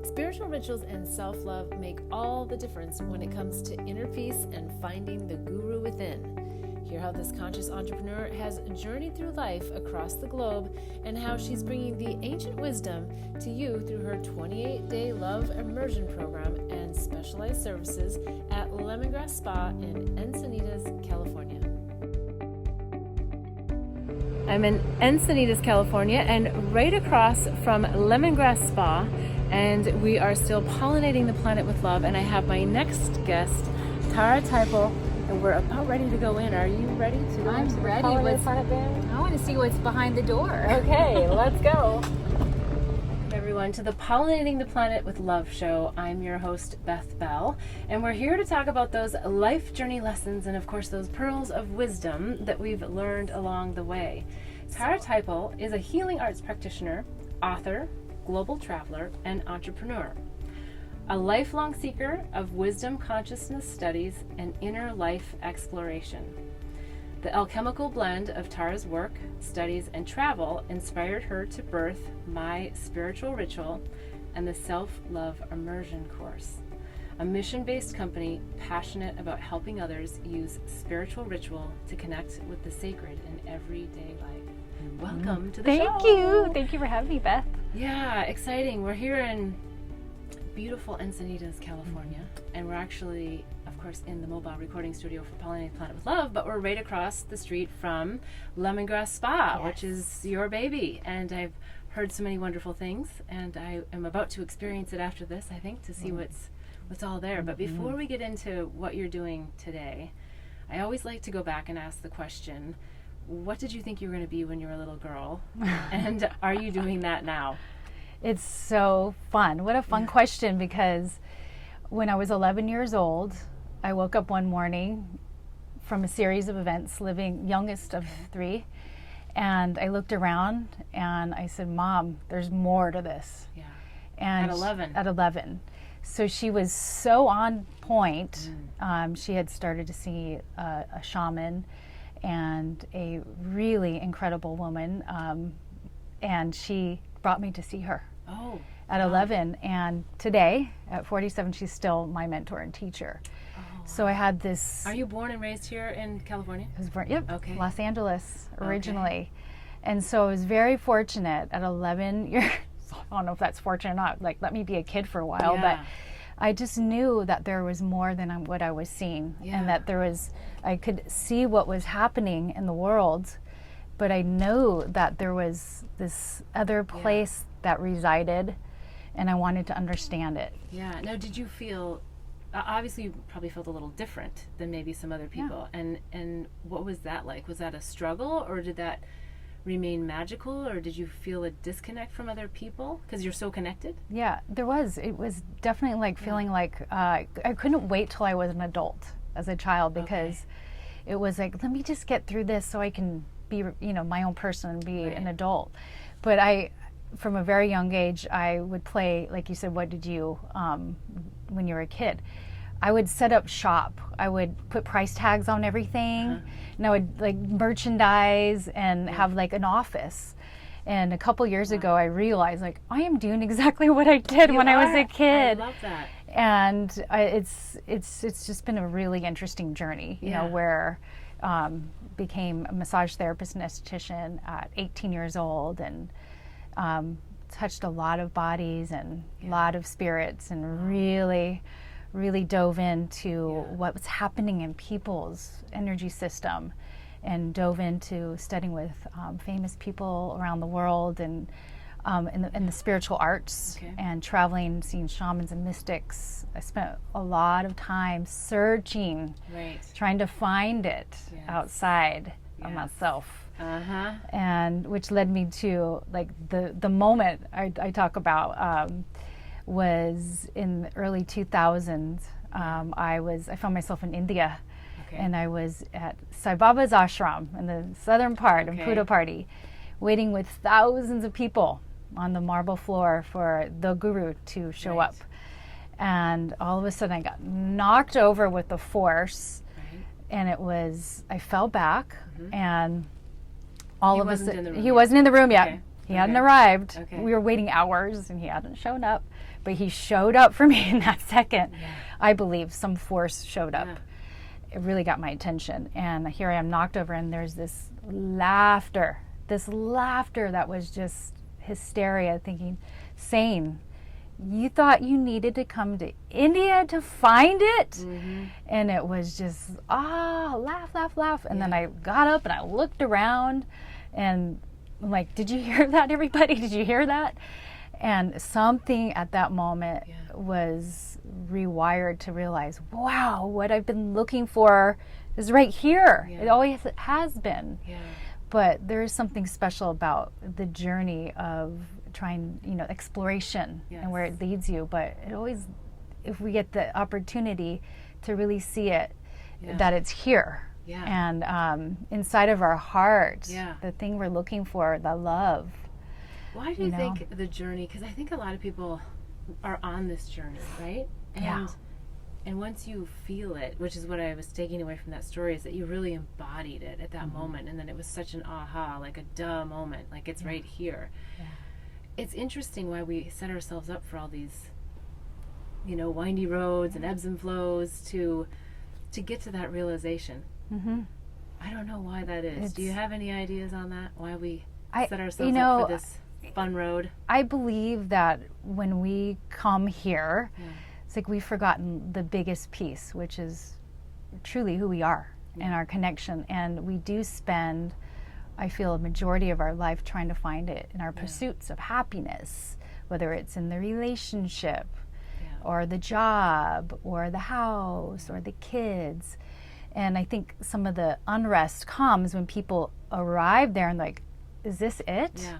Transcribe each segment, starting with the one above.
Spiritual rituals and self-love make all the difference when it comes to inner peace and finding the guru within. Hear how this conscious entrepreneur has journeyed through life across the globe and how she's bringing the ancient wisdom to you through her 28-day love immersion program and specialized services at Lemongrass Spa in Encinitas, California. I'm in Encinitas, California, and right across from Lemongrass Spa, and we are still pollinating the planet with love, and I have my next guest, Tara Teipel, and we're about ready to go in. Are you ready to go into the Pollinating the Planet van? I want to see what's behind the door. Okay, let's go. Welcome everyone to the Pollinating the Planet with Love show. I'm your host, Beth Bell, and we're here to talk about those life journey lessons and of course those pearls of wisdom that we've learned along the way. Tara Teipel is a healing arts practitioner, author, global traveler, and entrepreneur. A lifelong seeker of wisdom consciousness studies and inner life exploration. The alchemical blend of Tara's work, studies, and travel inspired her to birth My Spiritual Ritual and the Self-Love Immersion course, a mission-based company passionate about helping others use spiritual ritual to connect with the sacred in everyday life. Welcome to the show. Thank you for having me, Beth. Yeah, exciting. We're here in beautiful Encinitas, California, and we're actually, of course, in the mobile recording studio for Pollinating the Planet with Love, but we're right across the street from Lemongrass Spa, which is your baby, and I've heard so many wonderful things, and I am about to experience it after this, I think, to see what's all there. But before we get into what you're doing today, I always like to go back and ask the question, what did you think you were going to be when you were a little girl, and are you doing that now? It's so fun. What a fun question, because when I was 11 years old, I woke up one morning from a series of events, living youngest of three, and I looked around and I said, Mom, there's more to this. Yeah. And At 11? At 11. So she was so on point. She had started to see a shaman and a really incredible woman, and she brought me to see her at 11, and today at 47 she's still my mentor and teacher. So I had this. Are you born and raised here in California? I was born, Los Angeles originally. And so I was very fortunate at 11 years. I don't know if that's fortunate or not, like let me be a kid for a while, but I just knew that there was more than what I was seeing, and that I could see what was happening in the world, but I knew that there was this other place that resided, and I wanted to understand it. Yeah. Now, did you feel, obviously you probably felt a little different than maybe some other people, and what was that like? Was that a struggle, or did that remain magical, or did you feel a disconnect from other people because you're so connected? Yeah, there was. It was definitely like feeling like I couldn't wait till I was an adult as a child, because it was like, let me just get through this so I can be, my own person and be an adult. But from a very young age, I would play, like you said, what did you, when you were a kid? I would set up shop. I would put price tags on everything, and I would like merchandise and have like an office. And a couple years ago, I realized like I am doing exactly what I did when I was a kid. I love that. And it's just been a really interesting journey, you know, where became a massage therapist and esthetician at 18 years old, and touched a lot of bodies and a lot of spirits, and really dove into what was happening in people's energy system, and dove into studying with famous people around the world, and in the spiritual arts, and traveling, seeing shamans and mystics. I spent a lot of time searching, trying to find it outside of myself. And which led me to like the moment I talk about was in the early 2000s. I found myself in India, and I was at Sai Baba's ashram in the southern part of Puttaparthi, waiting with thousands of people on the marble floor for the guru to show up. And all of a sudden I got knocked over with the force, and I fell back, and all of a sudden, he wasn't in the room yet. He hadn't arrived. We were waiting hours and he hadn't shown up, but he showed up for me in that second. Yeah. I believe some force showed up. It really got my attention, and here I am knocked over, and there's this laughter that was just hysteria, thinking, sane. You thought you needed to come to India to find it? Mm-hmm. And it was just, laugh, laugh, laugh. And then I got up and I looked around and I'm like, did you hear that, everybody? Did you hear that? And something at that moment was rewired to realize, wow, what I've been looking for is right here. It always has been. Yeah. But there is something special about the journey of trying, exploration and where it leads you. But it always, if we get the opportunity to really see it, that it's here. Yeah. And inside of our heart, the thing we're looking for, the love. Why do you think the journey, because I think a lot of people are on this journey, right? And once you feel it, which is what I was taking away from that story, is that you really embodied it at that moment, and then it was such an aha, like a duh moment, like it's right here. Yeah. It's interesting why we set ourselves up for all these, windy roads and ebbs and flows to get to that realization. Mm-hmm. I don't know why that is. Do you have any ideas on that? Why we set ourselves up for this fun road? I believe that when we come here, it's like we've forgotten the biggest piece, which is truly who we are and our connection. And we do spend, I feel, a majority of our life trying to find it in our pursuits of happiness, whether it's in the relationship or the job or the house or the kids. And I think some of the unrest comes when people arrive there and like, is this it? Yeah.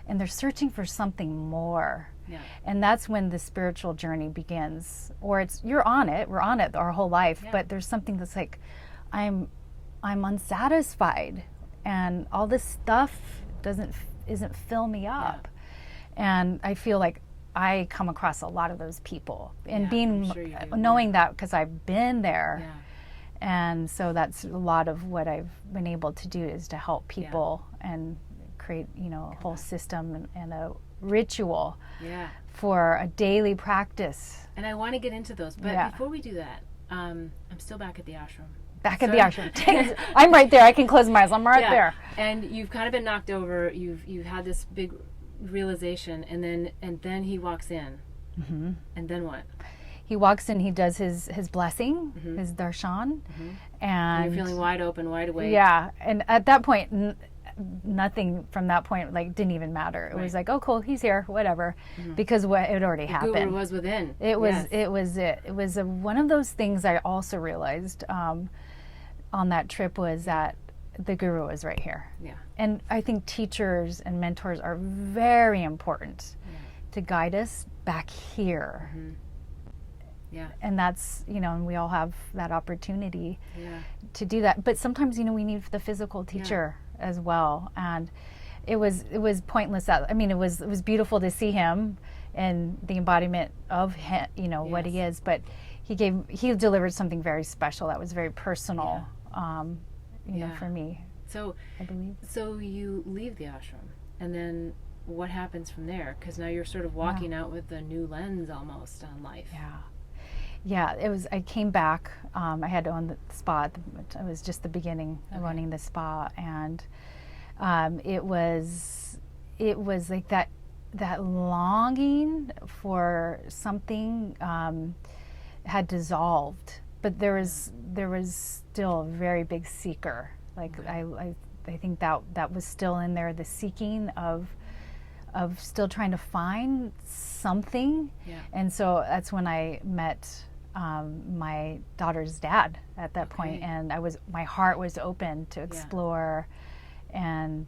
And they're searching for something more. Yeah. And that's when the spiritual journey begins. Or we're on it our whole life, but there's something that's like, I'm unsatisfied and all this stuff isn't fill me up. And I feel like I come across a lot of those people, and knowing that because I've been there. Yeah. And so that's a lot of what I've been able to do, is to help people and create, a whole system and a ritual for a daily practice. And I want to get into those, but before we do that, I'm still back at the ashram. At the ashram. I'm right there. I can close my eyes. I'm right there. And you've kind of been knocked over. You've had this big realization, and then he walks in. Mm-hmm. And then what? He walks in, he does his blessing, his darshan, and you're feeling wide open, wide awake. Yeah, and at that point, nothing from that point didn't even matter. It was like, oh, cool, he's here, whatever, because it already happened. The guru was within. It was one of those things I also realized on that trip, was that the guru is right here. Yeah, and I think teachers and mentors are very important to guide us back here. Mm-hmm. Yeah. And that's, and we all have that opportunity to do that. But sometimes, we need the physical teacher as well. And it was pointless. It was beautiful to see him and the embodiment of him, what he is. But he delivered something very special that was very personal, for me. So I believe. So you leave the ashram, and then what happens from there? Because now you're sort of walking out with a new lens almost on life. Yeah. Yeah, I came back. I had to own the spa. It was just the beginning of owning the spa, and it was like that longing for something had dissolved, but there was still a very big seeker. Like I think that was still in there, the seeking of still trying to find something. Yeah. And so that's when I met my daughter's dad at that point, and my heart was open to explore and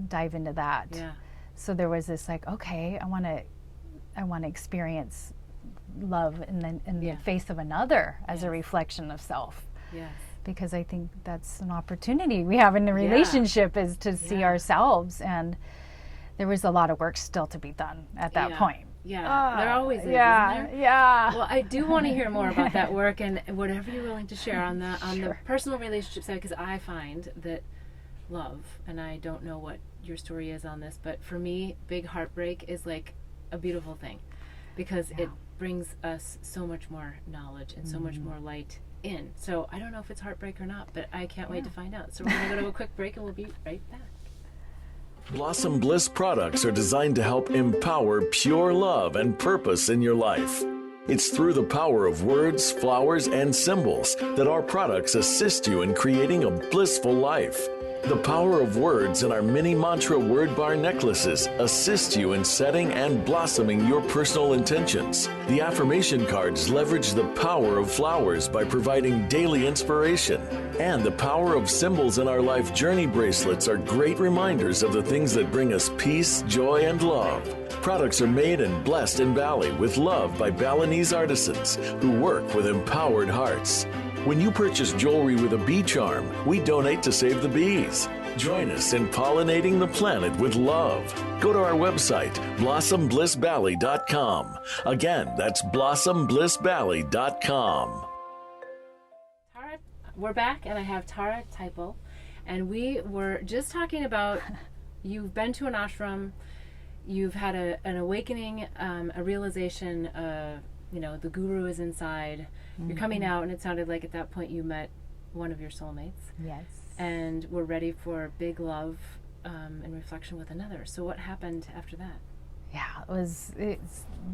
dive into that. Yeah. So there was this I want to experience love in the face of another as a reflection of self. Yes. Because I think that's an opportunity we have in the relationship, is to see ourselves, and there was a lot of work still to be done at that point. Yeah, there always is, isn't there? Yeah. Well, I do want to hear more about that work, and whatever you're willing to share on the personal relationship side, because I find that love, and I don't know what your story is on this, but for me, big heartbreak is like a beautiful thing, because it brings us so much more knowledge and so much more light in. So I don't know if it's heartbreak or not, but I can't wait to find out. So we're going to go to a quick break and we'll be right back. Blossom Bliss products are designed to help empower pure love and purpose in your life. It's through the power of words, flowers, and symbols that our products assist you in creating a blissful life. The power of words in our mini mantra word bar necklaces assist you in setting and blossoming your personal intentions. The affirmation cards leverage the power of flowers by providing daily inspiration. And the power of symbols in our life journey bracelets are great reminders of the things that bring us peace, joy, and love. Products are made and blessed in Bali with love by Balinese artisans who work with empowered hearts. When you purchase jewelry with a bee charm, we donate to save the bees. Join us in pollinating the planet with love. Go to our website, blossomblissbali.com. Again, that's blossomblissbali.com. Tara, we're back, and I have Tara Teipel, and we were just talking about you've been to an ashram, you've had an awakening, a realization, the guru is inside. You're coming out, and it sounded like at that point you met one of your soulmates. Yes. And were ready for big love and reflection with another. So what happened after that? Yeah,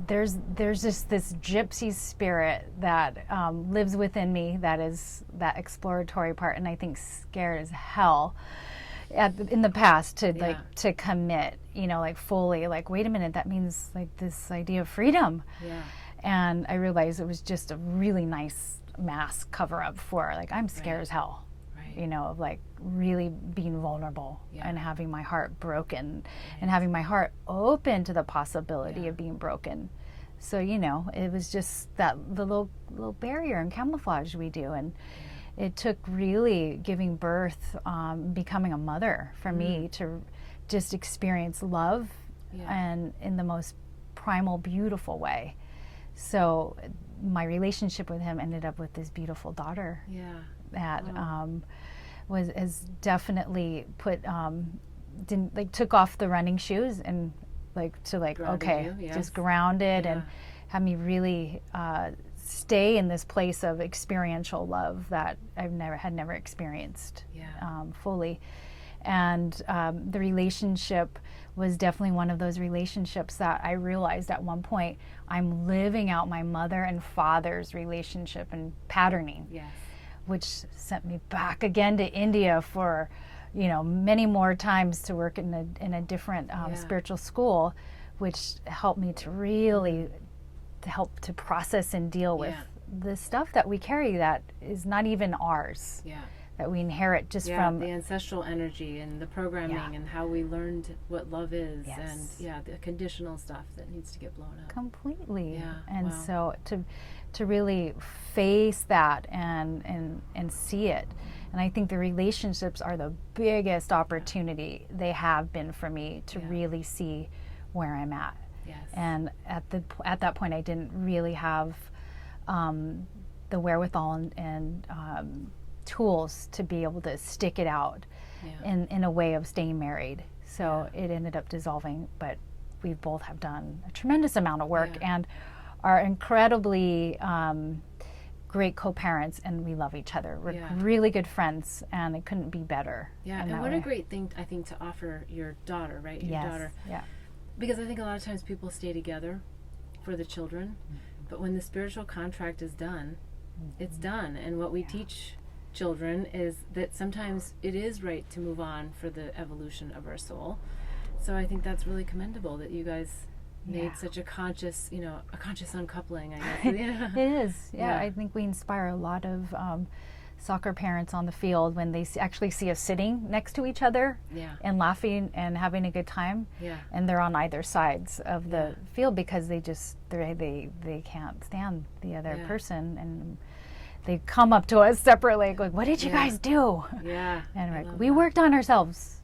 there's just this gypsy spirit that lives within me, that is that exploratory part, and I think scared as hell in the past to commit, fully, wait a minute, that means this idea of freedom. Yeah. And I realized it was just a really nice mask cover up for I'm scared as hell, of really being vulnerable and having my heart broken and having my heart open to the possibility of being broken. So, it was just the little barrier and camouflage we do. And it took really giving birth, becoming a mother for me to just experience love and in the most primal, beautiful way. So my relationship with him ended up with this beautiful daughter. Yeah. That has definitely took off the running shoes and just grounded and had me really stay in this place of experiential love that I've never experienced fully. And the relationship was definitely one of those relationships that I realized at one point I'm living out my mother and father's relationship and patterning, which sent me back again to India for, many more times to work in a different spiritual school, which helped me to really help to process and deal with the stuff that we carry that is not even ours. That we inherit just from the ancestral energy and the programming and how we learned what love is, and the conditional stuff that needs to get blown up completely. And so to really face that and see it, and I think the relationships are the biggest opportunity they have been for me to really see where I'm at. And at that point I didn't really have the wherewithal and tools to be able to stick it out in a way of staying married. So it ended up dissolving, but we both have done a tremendous amount of work and are incredibly great co-parents, and we love each other. We're really good friends, and it couldn't be better. And what a great thing, I think, to offer your daughter, right? Your daughter. Because I think a lot of times people stay together for the children, but when the spiritual contract is done, it's done. And what we teach children is that sometimes it is right to move on for the evolution of our soul. So I think that's really commendable that you guys made such a conscious, a conscious uncoupling, I guess. It is. I think we inspire a lot of soccer parents on the field when they actually see us sitting next to each other and laughing and having a good time. And they're on either sides of the field because they can't stand the other person, and they come up to us separately, like, "What did you guys do?" And we're like, "We worked on ourselves."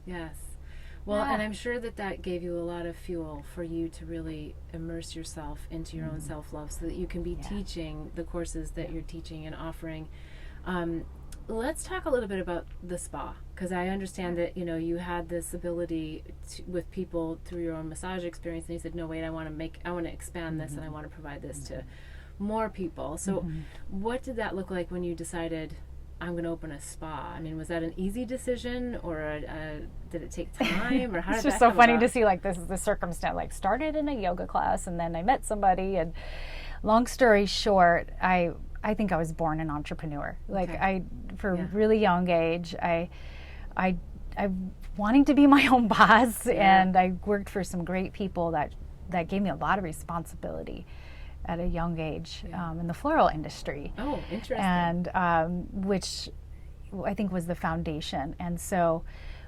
Well, and I'm sure that gave you a lot of fuel for you to really immerse yourself into your own self-love, so that you can be teaching the courses that you're teaching and offering. let's talk a little bit about the spa, because I understand that, you know, you had this ability with people through your own massage experience, and you said, no, wait, I want to expand this, and I want to provide this to more people. So what did that look like when you decided, I'm going to open a spa? I mean, was that an easy decision, or did it take time, or how did It's that just so come funny about? to see, like, this is the circumstance, like, started in a yoga class, and then I met somebody, and long story short, I think I was born an entrepreneur. Like, for a really young age, I wanting to be my own boss, and I worked for some great people that gave me a lot of responsibility at a young age in the floral industry. Oh, interesting. And which I think was the foundation. And so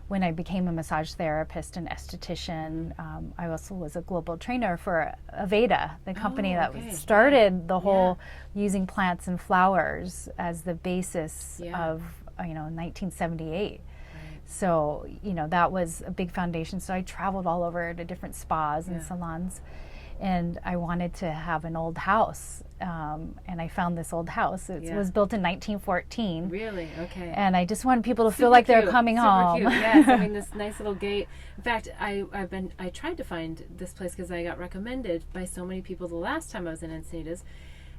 when I became a massage therapist and esthetician, I also was a global trainer for Aveda, the company that started the whole using plants and flowers as the basis of, in 1978. So, that was a big foundation. So I traveled all over to different spas and salons. And I wanted to have an old house, and I found this old house. It was built in 1914. Really? Okay. And I just wanted people to feel like they're coming home. Super cute. Yes, I mean, this nice little gate. In fact, I tried to find this place because I got recommended by so many people the last time I was in Encinitas,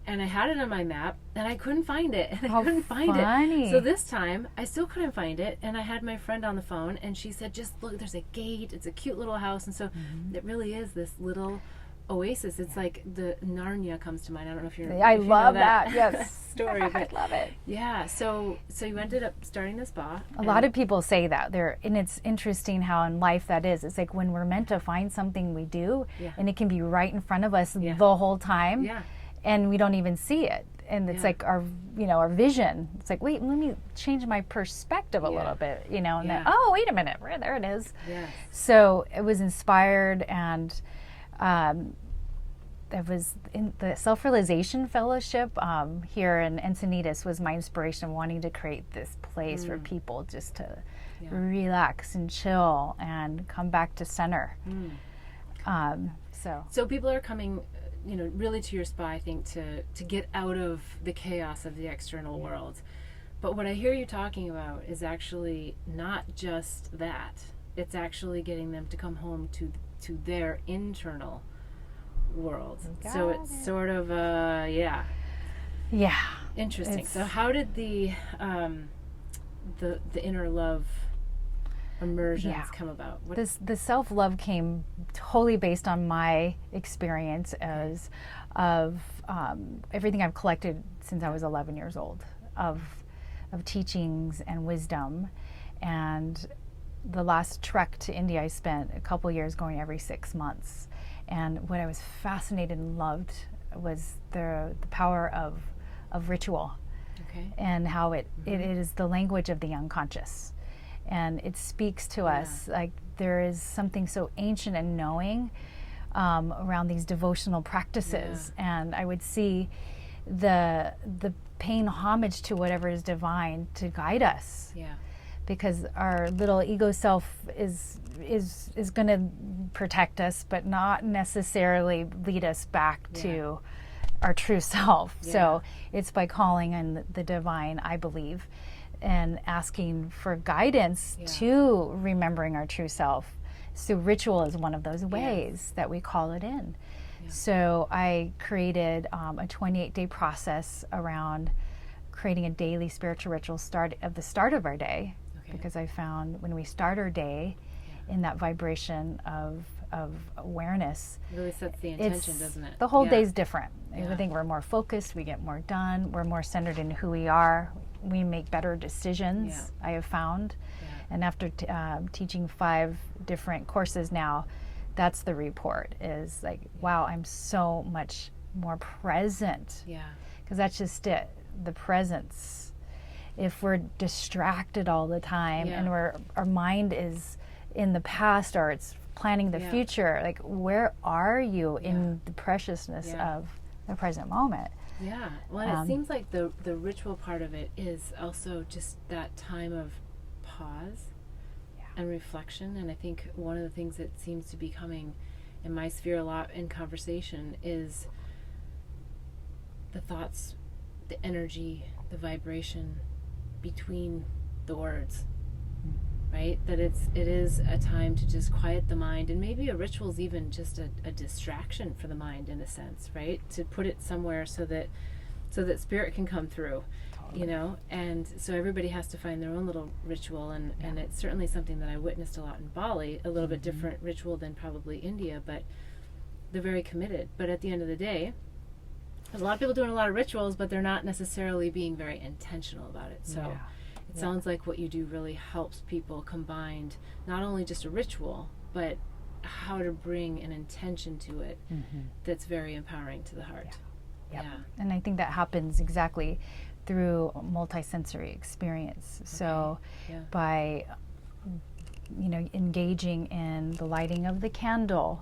and I had it on my map, and I couldn't find it, and I couldn't find it. So this time, I still couldn't find it, and I had my friend on the phone, and she said, just look, there's a gate. It's a cute little house, and so it really is this little oasis. It's like the Narnia comes to mind. I don't know if you're. I love that. Yes, story. But I love it. Yeah. So you ended up starting the spa. A lot of people say that and it's interesting how in life that is. It's like when we're meant to find something, we do, and it can be right in front of us the whole time, and we don't even see it. And it's like our vision. It's like, wait, let me change my perspective a little bit, and then, oh, wait a minute, there it is. Yes. So it was inspired, and it was in the Self-Realization Fellowship here in Encinitas was my inspiration, wanting to create this place for people just to relax and chill and come back to center. So people are coming, really to your spa, I think, to get out of the chaos of the external world. But what I hear you talking about is actually not just that. It's actually getting them to come home to their internal world. So it's sort of interesting. So how did the inner love immersions come about? The self-love came totally based on my experience of everything I've collected since I was 11 years old of teachings and wisdom. And the last trek to India, I spent a couple years going every 6 months. And what I was fascinated and loved was the power of ritual, and how it is the language of the unconscious. And it speaks to us like there is something so ancient and knowing around these devotional practices. And I would see the paying homage to whatever is divine to guide us. Yeah. Because our little ego self is going to protect us, but not necessarily lead us back to our true self. So it's by calling in the divine, I believe, and asking for guidance to remembering our true self. So ritual is one of those ways that we call it in. So I created a 28-day process around creating a daily spiritual ritual at the start of our day. Because I found when we start our day in that vibration of awareness, it really sets the intention, doesn't it? The whole day's different. I think we're more focused, we get more done, we're more centered in who we are, we make better decisions, I have found. And after teaching 5 different courses now, that's the report, is like, wow, I'm so much more present. Because that's just it, the presence. If we're distracted all the time and our mind is in the past or it's planning the future, like where are you in the preciousness of the present moment? Yeah. Well, it seems like the ritual part of it is also just that time of pause and reflection. And I think one of the things that seems to be coming in my sphere a lot in conversation is the thoughts, the energy, the vibration between the words, right? That it is a time to just quiet the mind, and maybe a ritual is even just a distraction for the mind in a sense, right? To put it somewhere so that spirit can come through. You know, and so everybody has to find their own little ritual, and it's certainly something that I witnessed a lot in Bali, a little bit different ritual than probably India, but they're very committed. But at the end of the day, there's a lot of people doing a lot of rituals, but they're not necessarily being very intentional about it. So it sounds like what you do really helps people combine not only just a ritual, but how to bring an intention to it that's very empowering to the heart. Yeah. And I think that happens exactly through multisensory experience. So by engaging in the lighting of the candle,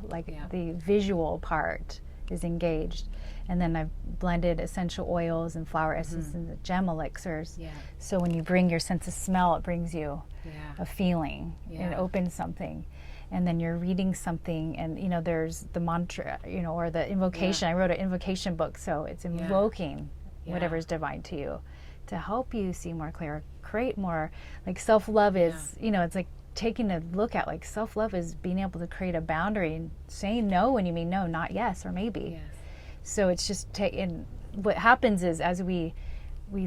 the visual part is engaged, and then I've blended essential oils and flower essences and the gem elixirs. So when you bring your sense of smell, it brings you a feeling, it opens something. And then you're reading something, and there's the mantra, or the invocation. I wrote an invocation book, so it's invoking whatever's divine to you, to help you see more clear, create more. Like self-love is, it's like taking a look at, like, self-love is being able to create a boundary and saying no when you mean no, not yes or maybe. So it's just what happens is, as we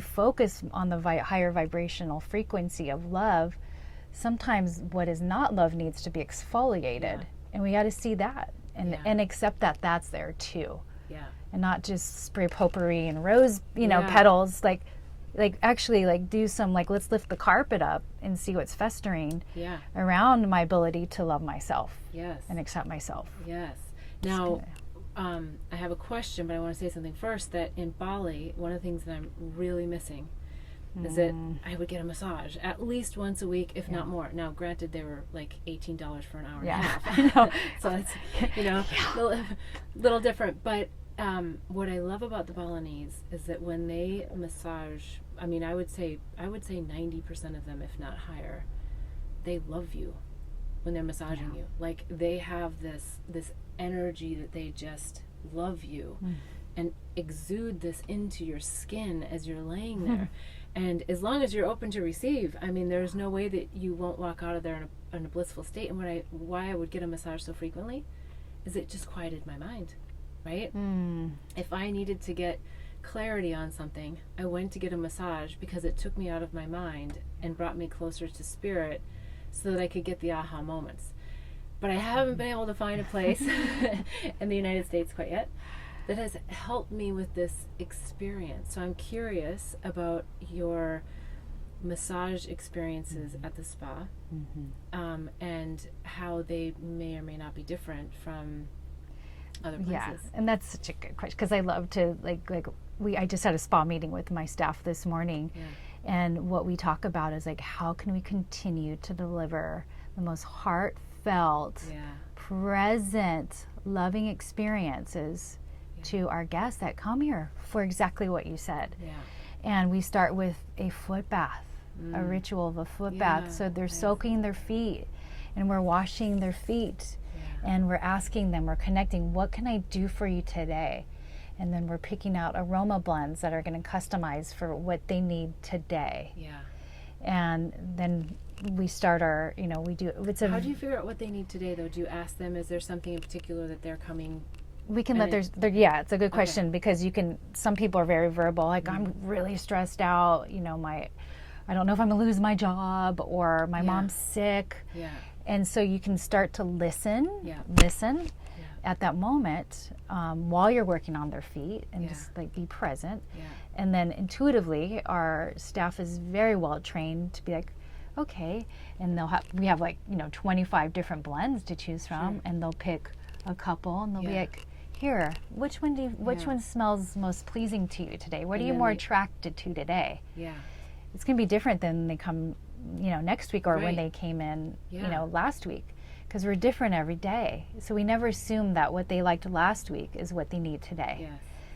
focus on the higher vibrational frequency of love, sometimes what is not love needs to be exfoliated, and we got to see that and accept that that's there too. And not just spray potpourri and rose, petals, like actually do some, let's lift the carpet up and see what's festering around my ability to love myself and accept myself. Now, I have a question, but I want to say something first, that in Bali, one of the things that I'm really missing is that I would get a massage at least once a week, if not more. Now, granted, they were like $18 for an hour and a half. I know. So it's, little different. But what I love about the Balinese is that when they massage, I mean, I would say 90% of them, if not higher, they love you when they're massaging you. Like, they have this energy that they just love you and exude this into your skin as you're laying there. And as long as you're open to receive, I mean, there's no way that you won't walk out of there in a blissful state. And why I would get a massage so frequently is it just quieted my mind, right? If I needed to get clarity on something, I went to get a massage because it took me out of my mind and brought me closer to spirit so that I could get the aha moments. But I haven't been able to find a place in the United States quite yet that has helped me with this experience. So I'm curious about your massage experiences at the spa, and how they may or may not be different from other places. Yeah, and that's such a good question, because I love to, I just had a spa meeting with my staff this morning, and what we talk about is, how can we continue to deliver the most heartfelt, present, loving experiences to our guests that come here for exactly what you said. And we start with a foot bath, a ritual of a foot bath. So they're soaking their feet, and we're washing their feet, and we're asking them, we're connecting, what can I do for you today? And then we're picking out aroma blends that are going to customize for what they need today. And then we start our, we do, how do you figure out what they need today, though? Do you ask them, is there something in particular that they're coming? We can it's a good question, because some people are very verbal, I'm really stressed out, I don't know if I'm gonna lose my job, or my mom's sick. And so you can start to listen at that moment, while you're working on their feet, and just be present. And then intuitively, our staff is very well trained to be okay, and we have 25 different blends to choose from, and they'll pick a couple, and they'll be here, which one smells most pleasing to you today? What are you more attracted to today? It's going to be different than they come, next week, or when they came in, last week, because we're different every day. So we never assume that what they liked last week is what they need today.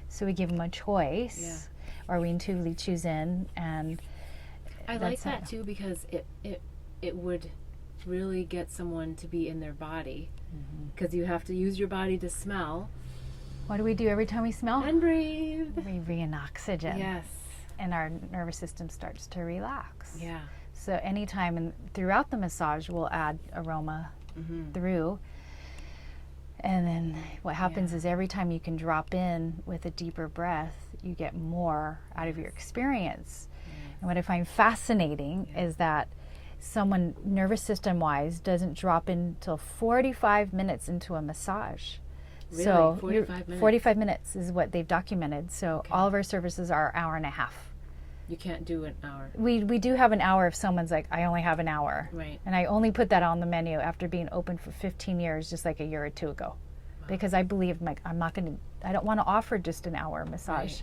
So we give them a choice, or we intuitively choose in, and I like that too, because it would really get someone to be in their body, because you have to use your body to smell. What do we do every time we smell? And breathe. We breathe in oxygen. and our nervous system starts to relax. Yeah. So anytime throughout the massage, we'll add aroma through. And then what happens is every time you can drop in with a deeper breath, you get more out of your experience. And what I find fascinating is that someone nervous system wise doesn't drop in till 45 minutes into a massage. Really? So 45 minutes? 45 minutes is what they've documented. So all of our services are hour and a half. You can't do an hour. We do have an hour if someone's like, I only have an hour. Right. And I only put that on the menu after being open for 15 years, just like a year or two ago. Wow. Because I believe I don't want to offer just an hour massage. Right.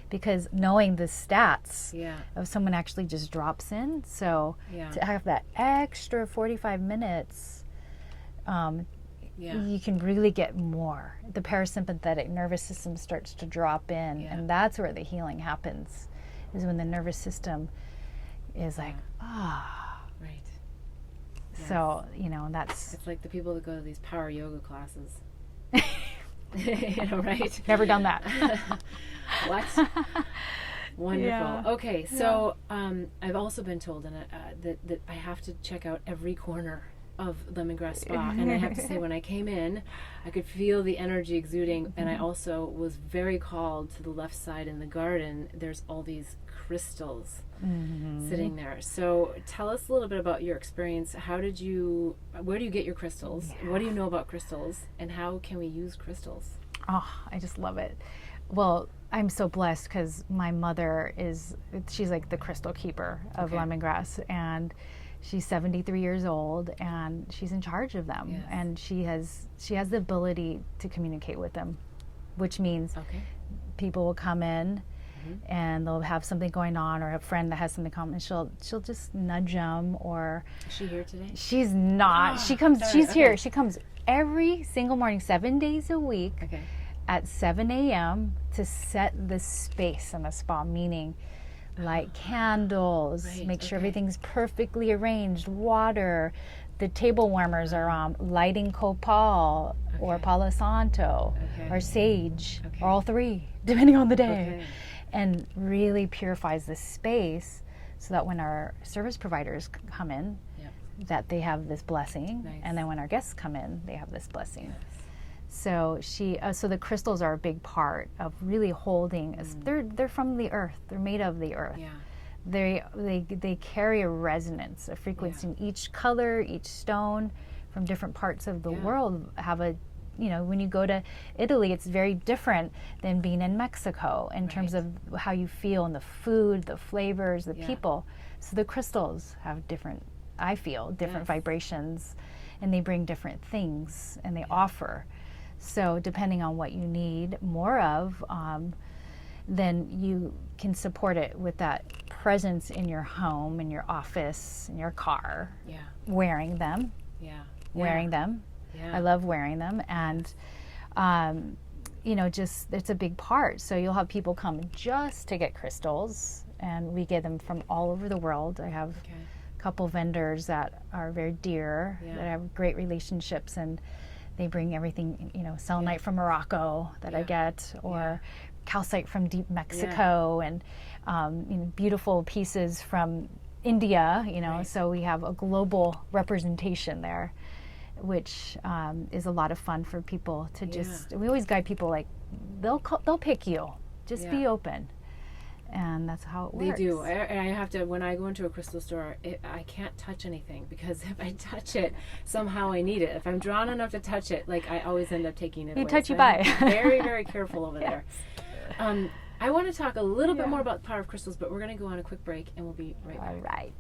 Because knowing the stats of someone actually just drops in. So to have that extra 45 minutes, you can really get more. The parasympathetic nervous system starts to drop in, and that's where the healing happens. Is when the nervous system is like, right. Yes. So, that's... It's like the people that go to these power yoga classes. Right? Never done that. What? Wonderful. Yeah. Okay, so I've also been told that I have to check out every corner of Lemongrass Spa, and I have to say, when I came in, I could feel the energy exuding, and I also was very called to the left side in the garden. There's all these crystals sitting there. So tell us a little bit about your experience. Where do you get your crystals? What do you know about crystals, and how can we use crystals? Oh, I just love it. Well, I'm so blessed because my mother she's like the crystal keeper of lemongrass, and she's 73 years old, and she's in charge of them. Yes. And she has the ability to communicate with them, which means people will come in and they'll have something going on, or a friend that has something common, and she'll just nudge them. Or is she here today? She's not. She comes. She's here. She comes every single morning, 7 days a week, at 7 a.m. to set the space in the spa, meaning light candles, make sure everything's perfectly arranged, water, the table warmers are on, lighting copal or palo santo or sage, or all three, depending on the day, and really purifies the space so that when our service providers come in, that they have this blessing, and then when our guests come in, they have this blessing. So so the crystals are a big part of really holding. They're from the earth. They're made of the earth. Yeah. They carry a resonance, a frequency. In each color, each stone, from different parts of the world have a. When you go to Italy, it's very different than being in Mexico in terms of how you feel, and the food, the flavors, the people. So the crystals have different vibrations, and they bring different things, and they offer. So depending on what you need more of, then you can support it with that presence in your home, in your office, in your car, wearing them. Wearing them. I love wearing them. And, just it's a big part. So you'll have people come just to get crystals, and we get them from all over the world. I have a couple vendors that are very dear, that I have great relationships, and they bring everything, selenite from Morocco that I get, or calcite from deep Mexico, and beautiful pieces from India, so we have a global representation there, which is a lot of fun for people to we always guide people, like, they'll pick you, just be open. And that's how it works. They do. I have to, when I go into a crystal store, I can't touch anything, because if I touch it, somehow I need it. If I'm drawn enough to touch it, I always end up taking it away. Touch you by. Very, very careful over there. I want to talk a little bit more about the power of crystals, but we're going to go on a quick break, and we'll be right back. All right.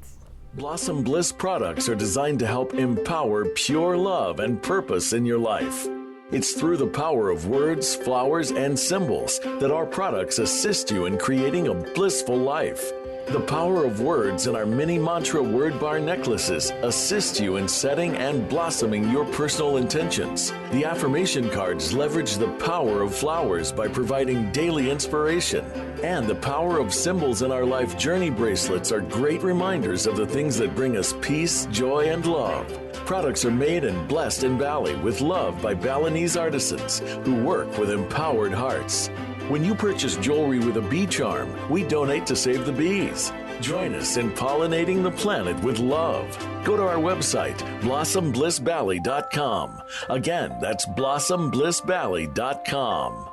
Blossom Bliss products are designed to help empower pure love and purpose in your life. It's through the power of words, flowers, and symbols that our products assist you in creating a blissful life. The power of words in our mini mantra word bar necklaces assist you in setting and blossoming your personal intentions. The affirmation cards leverage the power of flowers by providing daily inspiration. And the power of symbols in our life journey bracelets are great reminders of the things that bring us peace, joy, and love. Products are made and blessed in Bali with love by Balinese artisans who work with empowered hearts. When you purchase jewelry with a bee charm, we donate to save the bees. Join us in pollinating the planet with love. Go to our website, blossomblissvalley.com. Again, that's blossomblissvalley.com.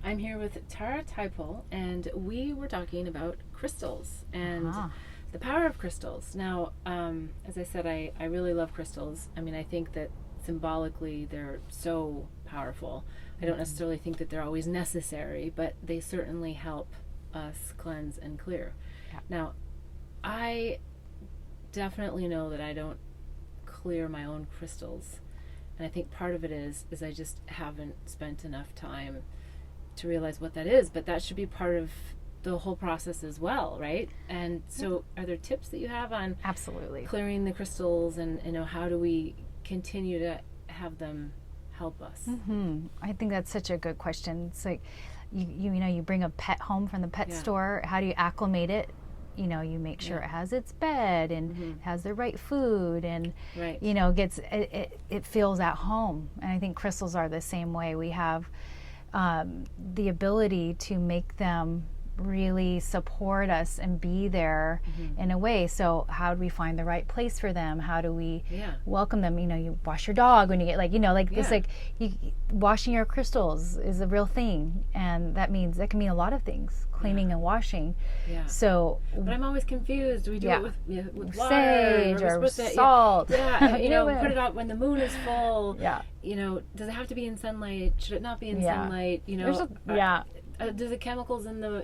I'm here with Tara Teipel, and we were talking about crystals and the power of crystals. Now, as I said, I really love crystals. I mean, I think that symbolically they're so powerful. I don't necessarily think that they're always necessary, but they certainly help us cleanse and clear. Yeah. Now, I definitely know that I don't clear my own crystals, and I think part of it is I just haven't spent enough time to realize what that is, but that should be part of the whole process as well, right? And so are there tips that you have on Absolutely. clearing the crystals, and how do we continue to have them help us? I think that's such a good question. It's like you bring a pet home from the pet store. How do you acclimate it? You make sure it has its bed and has the right food, and gets it feels at home. And I think crystals are the same way. We have the ability to make them really support us and be there in a way. So how do we find the right place for them? How do we welcome them? You wash your dog when you get washing your crystals is a real thing, and that can mean a lot of things, cleaning and washing. So but I'm always confused. Do we do it with water, sage or salt? salt? Put it out when the moon is full. Does it have to be in sunlight? Should it not be in sunlight? Do the chemicals in the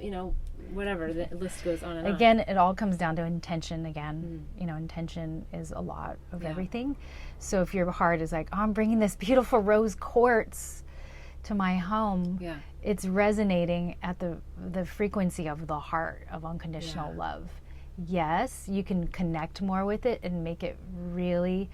whatever, the list goes on and on. Again, it all comes down to intention again. Intention is a lot of everything. So if your heart is like, I'm bringing this beautiful rose quartz to my home, it's resonating at the frequency of the heart of unconditional love. Yes, you can connect more with it and make it really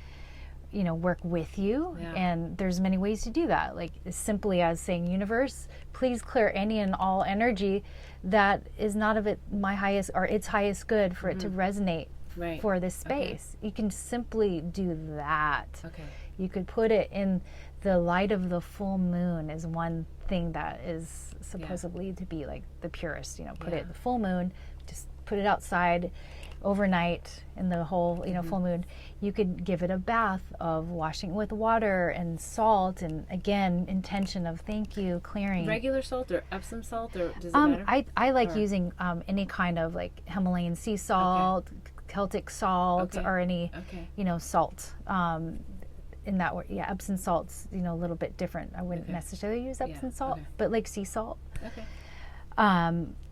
work with you. And there's many ways to do that, like as simply as saying, universe, please clear any and all energy that is not of my highest or its highest good for it to resonate for this space. You can simply do that. You could put it in the light of the full moon is one thing that is supposedly to be like the purest. Put it the full moon, just put it outside overnight in the whole full moon. You could give it a bath of washing with water and salt, and again, intention of thank you, clearing. Regular salt or Epsom salt, or does it matter? I like using any kind of like Himalayan sea salt, Celtic salt, or any salt. In that way, Epsom salt's a little bit different. I wouldn't necessarily use Epsom salt, but like sea salt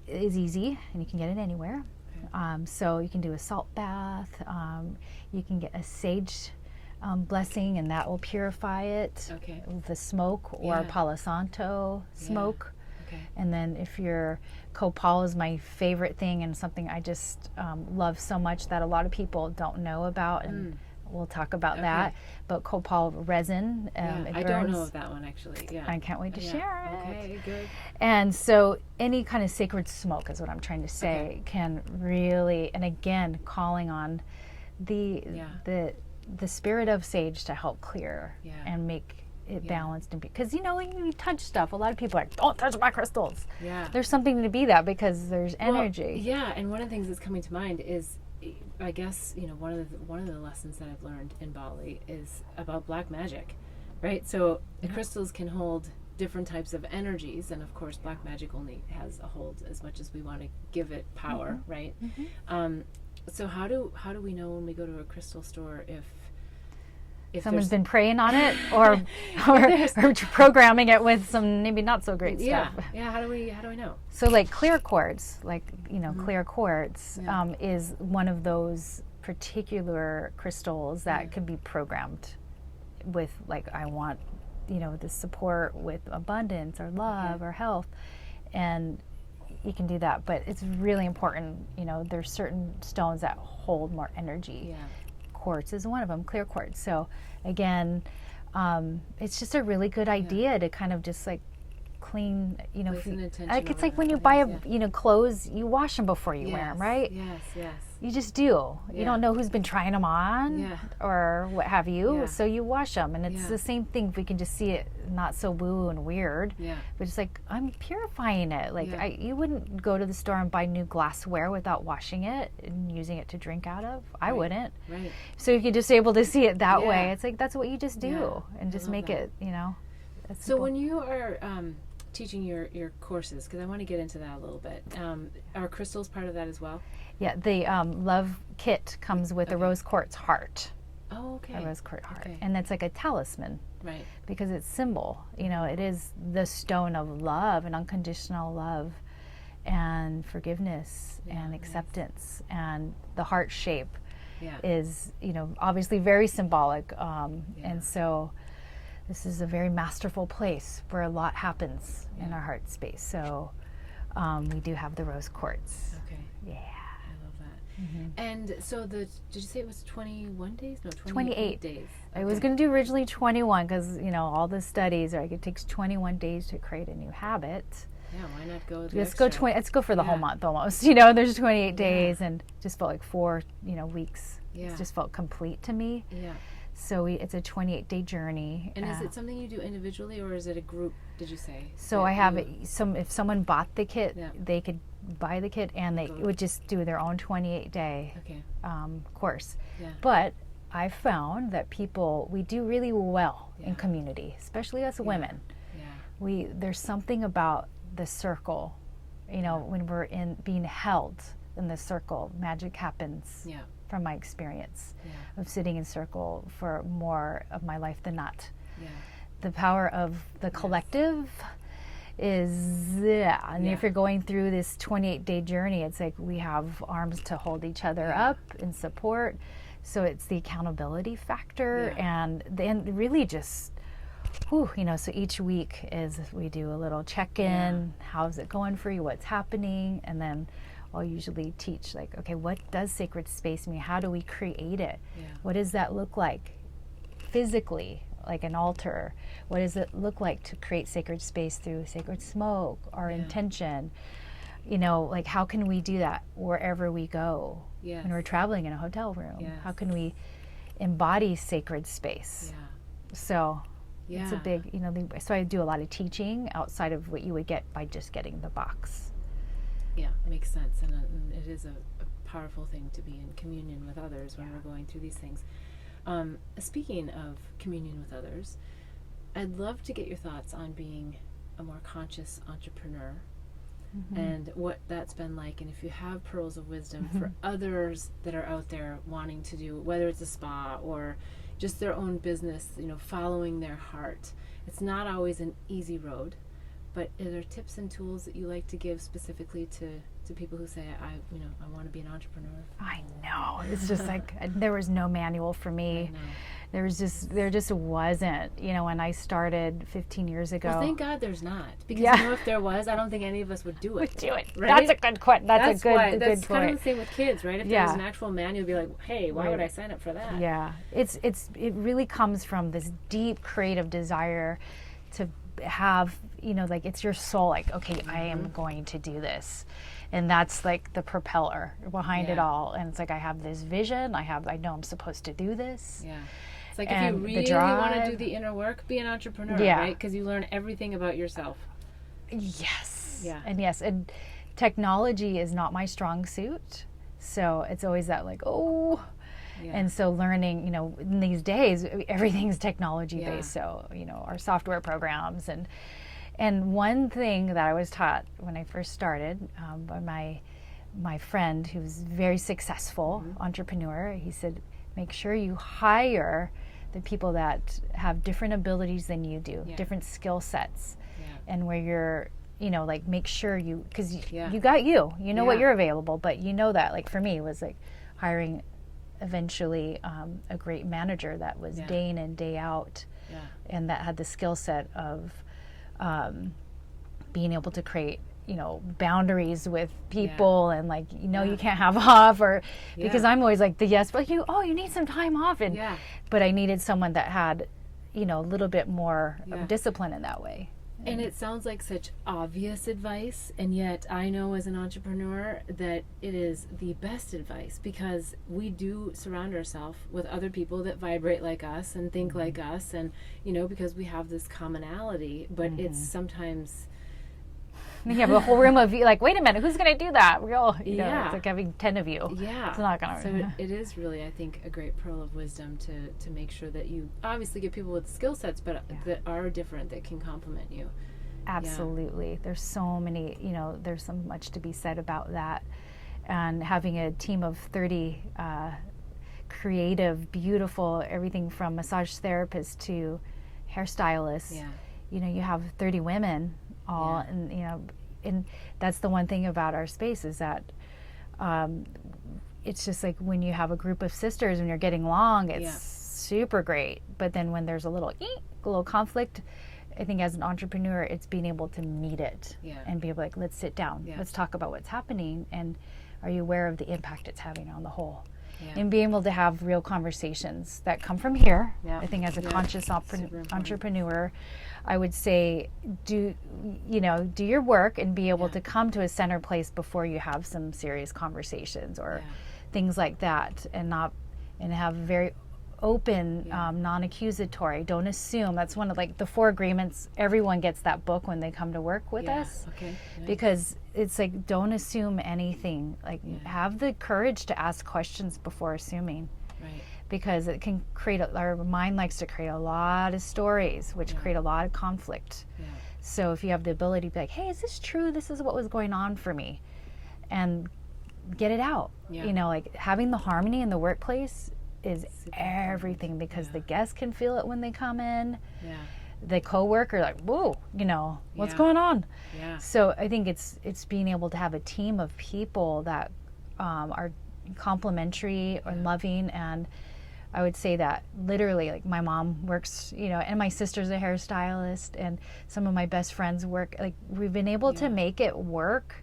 is easy, and you can get it anywhere. So you can do a salt bath. You can get a sage blessing, and that will purify it. The smoke or Palo Santo smoke. And then if your copal is my favorite thing, and something I just love so much that a lot of people don't know about, and we'll talk about that. But copal resin, it I burns. don't know of that one actually. I can't wait to share it. Okay, good. And so any kind of sacred smoke is what I'm trying to say can really, and again, calling on the spirit of sage to help clear and make it balanced, and because when you touch stuff, a lot of people are like, don't touch my crystals. There's something to be that, because there's energy. And one of the things that's coming to mind is, I guess, one of the lessons that I've learned in Bali is about black magic, right? So the crystals can hold different types of energies, and of course black magic only has a hold as much as we want to give it power, right? So how do we know when we go to a crystal store if someone's been praying on it, or programming it with some maybe not so great stuff? How do we know? So like clear quartz, clear quartz is one of those particular crystals that can be programmed with, like, I want the support with abundance or love or health, and you can do that. But it's really important, there's certain stones that hold more energy. Quartz is one of them, clear quartz. So again, it's just a really good idea to kind of just like clean, you know, Place an intention like it's over like when that, you buy yeah. you know, clothes, you wash them before you wear Yes, them, right? Yes, yes. You just do. Yeah. You don't know who's been trying them on Yeah. or what have you. Yeah. So you wash them, and it's Yeah. the same thing. If we can just see it not so woo and weird, Yeah. but it's like I'm purifying it. Like Yeah. you wouldn't go to the store and buy new glassware without washing it and using it to drink out of. I Right. wouldn't. Right. So you're just able to see it that Yeah. way. It's like that's what you just do, Yeah. and I just love make that. it. You know. That's So simple. when you are teaching your courses, because I want to get into that a little bit, are crystals part of that as well? Yeah, the love kit comes with a rose quartz heart. Oh, okay. A rose quartz heart, Okay. and it's like a talisman. Right. Because it's symbol, you know, it is the stone of love and unconditional love and forgiveness Yeah, and nice. acceptance. And the heart shape Yeah. is, you know, obviously very symbolic. Yeah. And so this is a very masterful place where a lot happens in Yeah. our heart space. So we do have the rose quartz. Okay. Yeah. I love that. And so did you say it was 21 days? No, 28 days. I was going to do originally 21 because, you know, all the studies are like it takes 21 days to create a new habit. Yeah, why not go the Let's go extra? Let's go for the whole Yeah. month almost. You know, there's 28 days, and just felt like 4, you know, weeks. Yeah. It just felt complete to me. Yeah. So it's a 28-day journey. And is it something you do individually, or is it a group, did you say? So that I have you- if someone bought the kit, Yeah. they could buy the kit, and they would just do their own 28-day Okay. course. Yeah. But I found that we do really well Yeah. in community, especially us women. Yeah. There's something about the circle, you know, when we're being held in the circle, magic happens. Yeah. From my experience Yeah. of sitting in circle for more of my life than not. Yeah. The power of the collective is, and if you're going through this 28-day journey, it's like we have arms to hold each other up in support. So it's the accountability factor, and then really just, you know, so each week is we do a little check-in. How's it going for you? What's happening? And then I'll usually teach, like, okay, what does sacred space mean? How do we create it? Yeah. What does that look like physically, like an altar? What does it look like to create sacred space through sacred smoke or intention? You know, like, how can we do that wherever we go? Yes. When we're traveling in a hotel room, Yes. how can we embody sacred space? Yeah. So Yeah. it's a big, you know, so I do a lot of teaching outside of what you would get by just getting the box. Yeah, makes sense, and it is a powerful thing to be in communion with others when we're going through these things. Speaking of communion with others, I'd love to get your thoughts on being a more conscious entrepreneur and what that's been like, and if you have pearls of wisdom for others that are out there wanting to do, whether it's a spa or just their own business, you know, following their heart. It's not always an easy road. But are there tips and tools that you like to give specifically to people who say, I want to be an entrepreneur? I know. It's just like there was no manual for me. No. There just wasn't. You know, when I started 15 years ago. Well, thank God there's not, because Yeah. you know, if there was, I don't think any of us would do it. Would do it. Right? That's a good question. That's a good why, good that's kind of point. the same with kids, right? If there was an actual manual, you'd be like, hey, why would I sign up for that? Yeah, it really comes from this deep creative desire to have, you know, like it's your soul, like, okay, I am going to do this, and that's like the propeller behind it all. And it's like I have this vision, I know I'm supposed to do this. Yeah. It's like And if you the really drive. want to do the inner work, be an entrepreneur, Yeah. right? Because you learn everything about yourself. Yes. Yeah. And technology is not my strong suit, so it's always that like, and so learning, you know, in these days everything's technology based, so, you know, our software programs, and one thing that I was taught when I first started by my friend who's very successful entrepreneur, he said, make sure you hire the people that have different abilities than you do, different skill sets, and where you're, you know, like, make sure because you got you know what you're available, but you know that, like, for me, it was like hiring eventually a great manager that was day in and day out, and that had the skill set of being able to create, you know, boundaries with people, and like, you know, you can't have off, or because I'm always like but you need some time off, and but I needed someone that had, you know, a little bit more of discipline in that way. And it sounds like such obvious advice, and yet I know as an entrepreneur that it is the best advice, because we do surround ourselves with other people that vibrate like us and think like us, and because we have this commonality, but it's sometimes you have a whole room of you, like, wait a minute, who's going to do that? We all, it's like having 10 of you. Yeah. It's not going to. So it is really, I think, a great pearl of wisdom to make sure that you obviously get people with skill sets, but that are different, that can complement you. Absolutely. Yeah. There's so many, there's so much to be said about that. And having a team of 30 creative, beautiful, everything from massage therapists to hairstylists. Yeah. You have 30 women all, and that's the one thing about our space is that it's just like when you have a group of sisters and you're getting along, it's super great. But then when there's a little conflict, I think as an entrepreneur, it's being able to meet it and be like, let's sit down, let's talk about what's happening, and are you aware of the impact it's having on the whole? And being able to have real conversations that come from here. I think as a conscious entrepreneur, I would say do your work and be able to come to a center place before you have some serious conversations or things like that, and have very open, non-accusatory. Don't assume. That's one of the 4 agreements. Everyone gets that book when they come to work with us. Okay. Nice. Because it's like, don't assume anything. Have the courage to ask questions before assuming. Right. Because it can create, our mind likes to create a lot of stories, which create a lot of conflict. Yeah. So if you have the ability to be like, hey, is this true? This is what was going on for me. And get it out. Yeah. Having the harmony in the workplace is everything, because the guests can feel it when they come in. Yeah. The coworker, like, whoa, what's going on? Yeah. So I think it's being able to have a team of people that are complementary or loving. And I would say that literally, my mom works, and my sister's a hairstylist, and some of my best friends work. We've been able to make it work.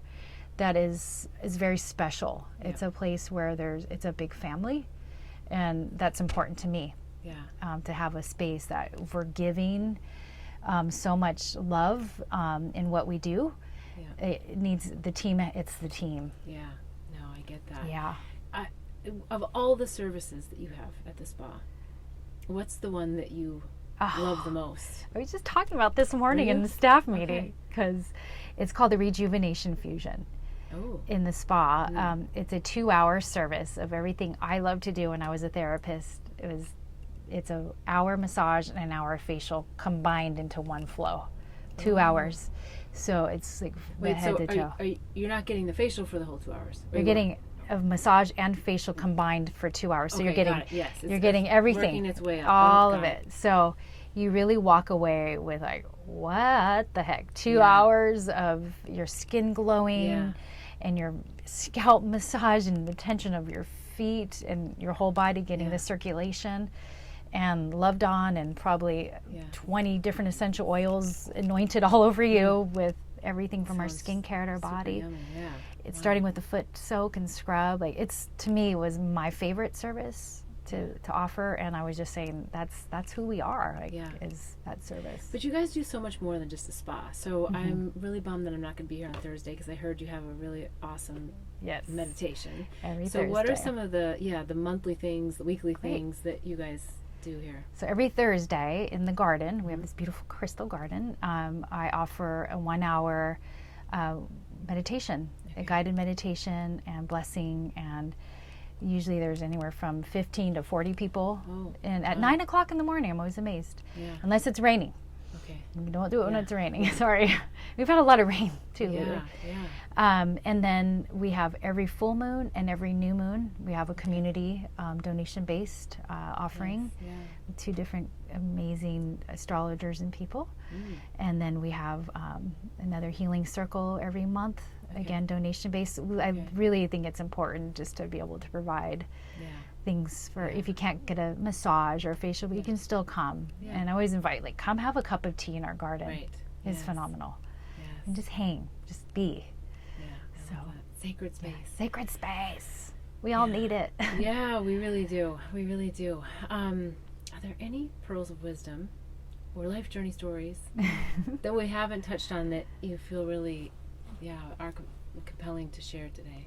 That is very special. Yeah. It's a place where it's a big family. And that's important to me, to have a space that we're giving so much love in what we do. Yeah. It needs the team. It's the team. Yeah, no, I get that. Yeah. Of all the services that you have at the spa, what's the one that you love the most? I was just talking about this morning in the staff meeting, because it's called the Rejuvenation Fusion. In the spa. It's a 2-hour service of everything I love to do when I was a therapist. It's an hour massage and an hour facial combined into one flow. 2 hours. So it's like head to toe. You're not getting the facial for the whole 2 hours? You're getting a massage and facial combined for 2 hours. So you're getting you're getting everything. Working its way up. All of it. So you really walk away with what the heck? 2 hours of your skin glowing, and your scalp massage and the tension of your feet and your whole body getting the circulation, and loved on, and probably 20 different essential oils anointed all over you with everything from our skincare to our body. It's starting with the foot soak and scrub. It's, to me, was my favorite service to offer, and I was just saying that's who we are, is that service. But you guys do so much more than just a spa. So I'm really bummed that I'm not going to be here on Thursday, because I heard you have a really awesome meditation. Every Thursday. What are some of the monthly things, the weekly things that you guys do here? So every Thursday in the garden, we have this beautiful crystal garden. I offer a 1-hour meditation, a guided meditation and blessing, and usually there's anywhere from 15 to 40 people. And at 9 o'clock in the morning, I'm always amazed. Unless it's raining. Okay. We don't do it when it's raining. Sorry. We've had a lot of rain too lately. And then we have every full moon and every new moon, we have a community donation-based offering with 2 different amazing astrologers and people. And then we have another healing circle every month. Again, donation-based. I really think it's important just to be able to provide things for if you can't get a massage or a facial, but you can still come. And I always invite, come have a cup of tea in our garden. It's phenomenal. And just hang, just be. So sacred space. Sacred space. We all need it. Yeah, we really do. We really do. Are there any pearls of wisdom or life journey stories that we haven't touched on that you feel really, are compelling to share today?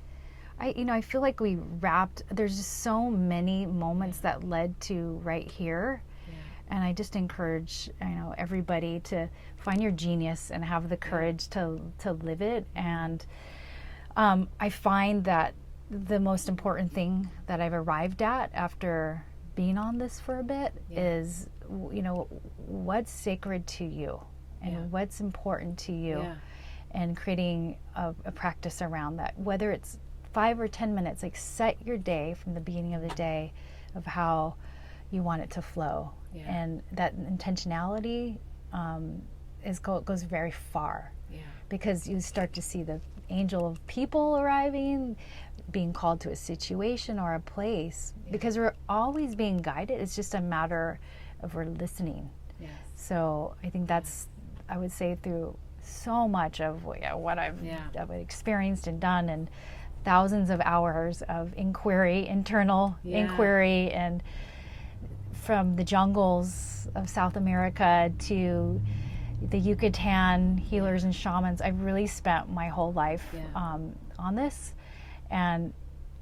I feel like there's just so many moments that led to right here. And I just encourage, everybody to find your genius and have the courage to live it. And I find that the most important thing that I've arrived at after being on this for a bit is, what's sacred to you and what's important to you, and creating a practice around that, whether it's 5 or 10 minutes, like set your day from the beginning of the day of how you want it to flow. And that intentionality goes very far, because you start to see the angel of people arriving, being called to a situation or a place, because we're always being guided. It's just a matter of we're listening. So I think that's, I would say, through so much of what I've experienced and done, and thousands of hours of internal inquiry, and from the jungles of South America to the Yucatan healers and shamans. I've really spent my whole life on this. And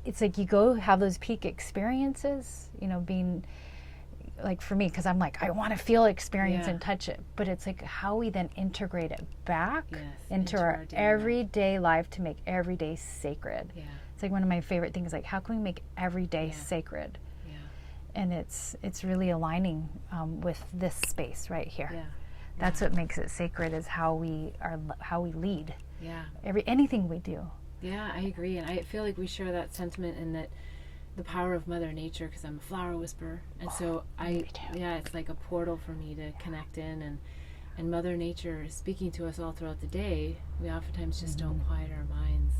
it's like you go have those peak experiences, being like, for me, because I'm like, I want to feel, experience, and touch it. But it's like how we then integrate it back into our everyday life to make every day sacred. It's like one of my favorite things, like how can we make every day sacred? And it's really aligning with this space right here. That's what makes it sacred, is how we lead. Anything we do. I agree, and I feel like we share that sentiment, in that the power of Mother Nature, because I'm a flower whisperer, and so it's like a portal for me to connect in, and Mother Nature is speaking to us all throughout the day. We oftentimes just don't quiet our minds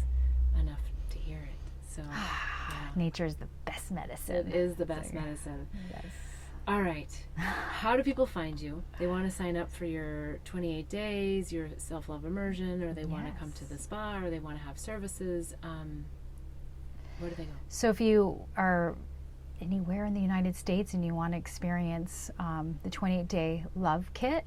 enough to hear it. So nature is the best medicine. It is the best medicine. Yes. All right. How do people find you? They want to sign up for your 28 days, your self-love immersion, or they want to come to the spa, or they want to have services. Where do they go? So if you are anywhere in the United States and you want to experience the 28-day love kit,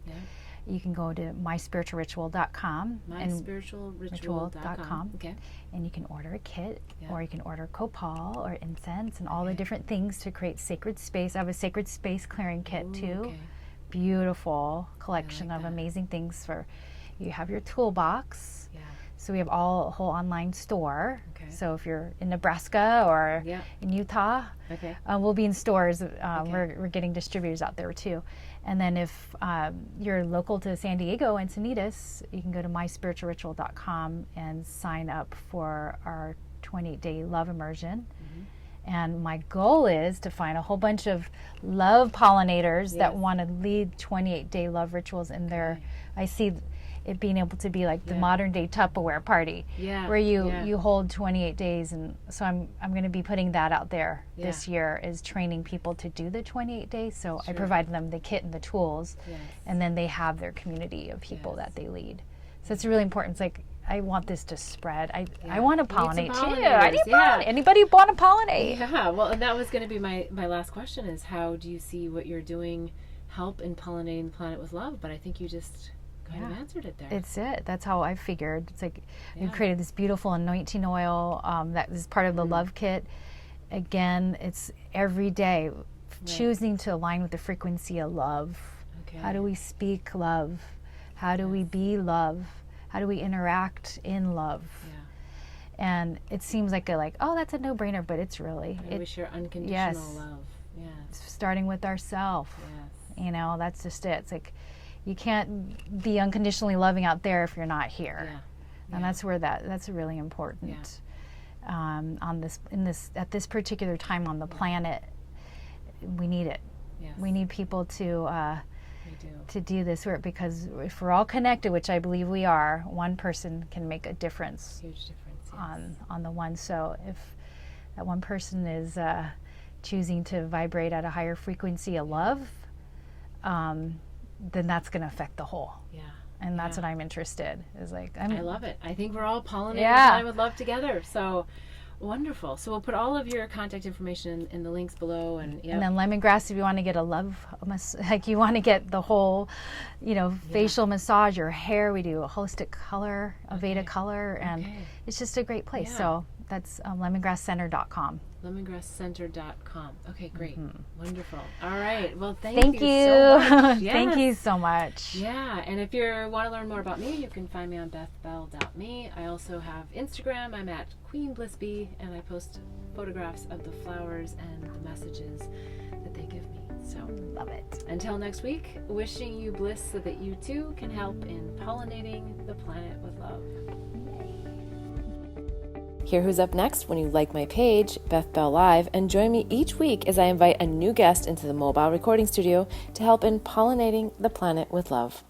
you can go to myspiritualritual.com. myspiritualritual.com. Okay. And you can order a kit, or you can order copal or incense and all the different things to create sacred space. I have a sacred space clearing kit too. Beautiful collection of amazing things you have your toolbox. So we have a whole online store. So if you're in Nebraska or in Utah, we'll be in stores. We're getting distributors out there too. And then if you're local to San Diego and Encinitas, you can go to myspiritualritual.com and sign up for our 28-day love immersion. And my goal is to find a whole bunch of love pollinators that want to lead 28-day love rituals in their, I see it being able to be like the modern day Tupperware party, where you hold 28 days. And so I'm going to be putting that out there this year, is training people to do the 28 days. So I provide them the kit and the tools, and then they have their community of people that they lead. So it's really important. It's like, I want this to spread. I want to pollinate too. I need pollinate. Anybody want to pollinate? Yeah, well, and that was going to be my last question, is how do you see what you're doing help in pollinating the planet with love? But I think you just kind of answered it there. It's it. That's how I figured. It's like we created this beautiful anointing oil that is part of the love kit. Again, it's every day choosing to align with the frequency of love. How do we speak love? How do we be love? How do we interact in love? And it seems like oh, that's a no-brainer, but it's really. We share unconditional love. Starting with ourselves. That's just it. It's like, you can't be unconditionally loving out there if you're not here. And that's where that's really important. At this particular time on the planet, we need it. We need people to do this work, because if we're all connected, which I believe we are, one person can make a difference. Huge difference. On the one. So if that one person is choosing to vibrate at a higher frequency of love, then that's going to affect the whole. And that's what I'm interested, is like, I love it. I think we're all pollinating the planet with love together. So Wonderful. So we'll put all of your contact information in the links below, and And then lemongrass, if you want to get like you want to get the whole, facial massage, your hair, we do a holistic color, a Veda color, and it's just a great place. So that's lemongrasscenter.com. lemongrasscenter.com. Okay, great. Wonderful. All right. Well, thank you so much. Yes. Thank you so much. Yeah, and if you want to learn more about me, you can find me on bethbell.me. I also have Instagram. I'm at Queen Blissbee, and I post photographs of the flowers and the messages that they give me. So love it. Until next week, wishing you bliss so that you too can help in pollinating the planet with love. Hear who's up next when you like my page, Beth Bell Live, and join me each week as I invite a new guest into the mobile recording studio to help in pollinating the planet with love.